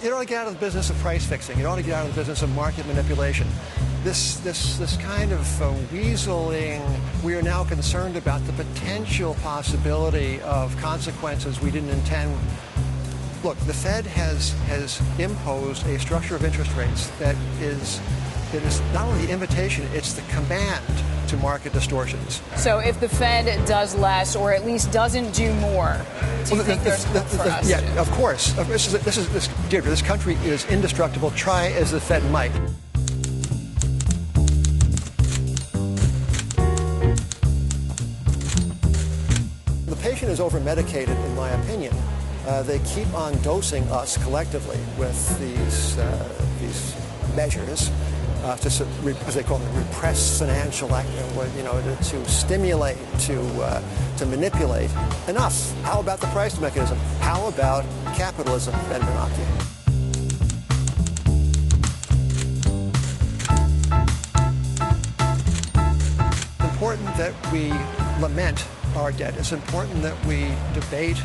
You don't want to get out of the business of price fixing. You don't want to get out of the business of market manipulation. This kind of weaseling, we are now concerned about the potential possibility of consequences we didn't intend. Look, the Fed has imposed a structure of interest rates that is not only the invitation, it's the command to market distortions. So if the Fed does less, or at least doesn't do more, do you think there's hope for us? Yeah, of course. Deirdre, this country is indestructible, try as the Fed might. The patient is over-medicated, in my opinion. They keep on dosing us collectively with these measures as they call them, repress financial to stimulate, to manipulate. Enough. How about the price mechanism? How about capitalism, Ben Bernanke? It's important that we lament our debt. It's important that we debate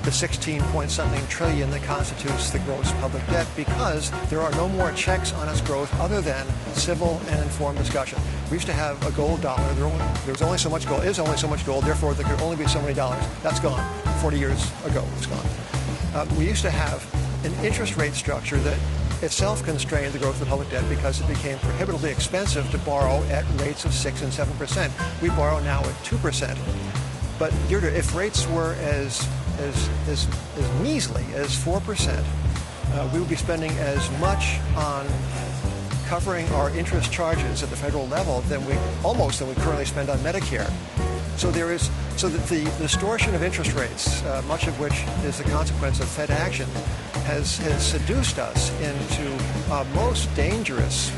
the 16-point-something trillion that constitutes the gross public debt, because there are no more checks on its growth other than civil and informed discussion. We used to have a gold dollar. There was only so much gold. Is only so much gold. Therefore, there could only be so many dollars. That's gone. 40 years ago, it's gone. We used to have an interest rate structure that itself constrained the growth of the public debt because it became prohibitively expensive to borrow at rates of 6 and 7%. We borrow now at 2%. But Deirdre, if rates were as measly as 4%, we would be spending as much on covering our interest charges at the federal level than we currently spend on Medicare. So the distortion of interest rates, much of which is the consequence of Fed action, has seduced us into a most dangerous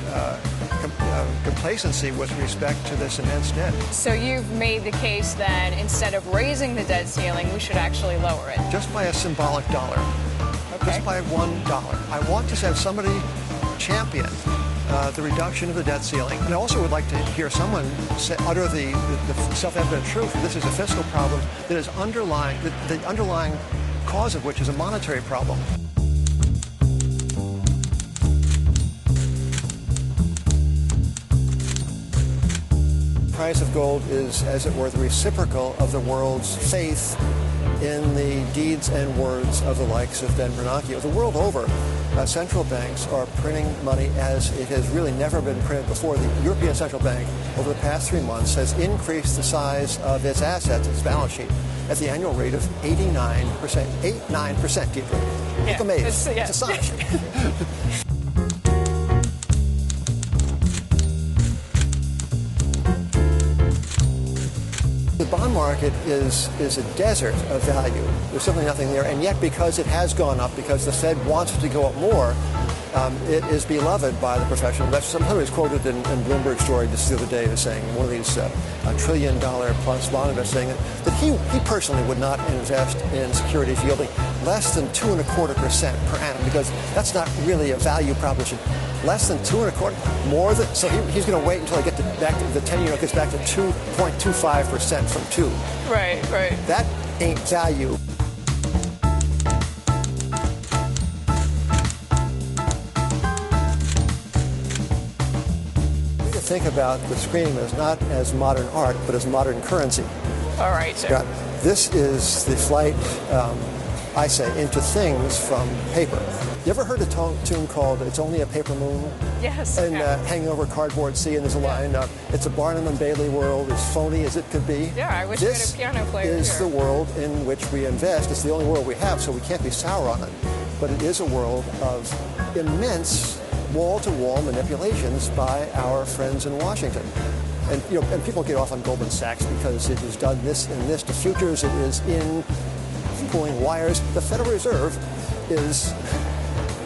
complacency with respect to this immense debt. So you've made the case that instead of raising the debt ceiling, we should actually lower it. Just by a symbolic dollar. Okay. Just by $1. I want to have somebody champion the reduction of the debt ceiling. And I also would like to hear someone utter the self-evident truth that this is a fiscal problem that is the underlying cause of which is a monetary problem. The price of gold is, as it were, the reciprocal of the world's faith in the deeds and words of the likes of Ben Bernanke. The world over, central banks are printing money as it has really never been printed before. The European Central Bank, over the past 3 months, has increased the size of its assets, its balance sheet, at the annual rate of 89%. 89%, Deirdre. Yeah, Look amazed. It's astonishing. The bond market is a desert of value. There's simply nothing there. And yet, because it has gone up, because the Fed wants it to go up more, it is beloved by the professional investors. Somebody was quoted in Bloomberg story just the other day as saying, one of these $1 trillion plus bond investors, saying that he personally would not invest in securities yielding less than 2.25% per annum, because that's not really a value proposition. Less than 2.25%, more than, so he's going to wait until I get back to the 10-year gets back to 2.25% from 2. Right. That ain't value. We need to think about the screening as not as modern art, but as modern currency. All right, sir. Yeah, this is the flight, I say, into things from paper. You ever heard a tune called "It's Only a Paper Moon"? Yes. And hanging over cardboard sea, and there's a line, it's a Barnum and Bailey world, as phony as it could be. Yeah, I wish we had a piano player This is the world in which we invest. It's the only world we have, so we can't be sour on it. But it is a world of immense wall-to-wall manipulations by our friends in Washington. And people get off on Goldman Sachs because it has done this and this to futures. It is in pulling wires. The Federal Reserve is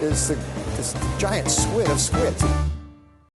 this giant squid of squids.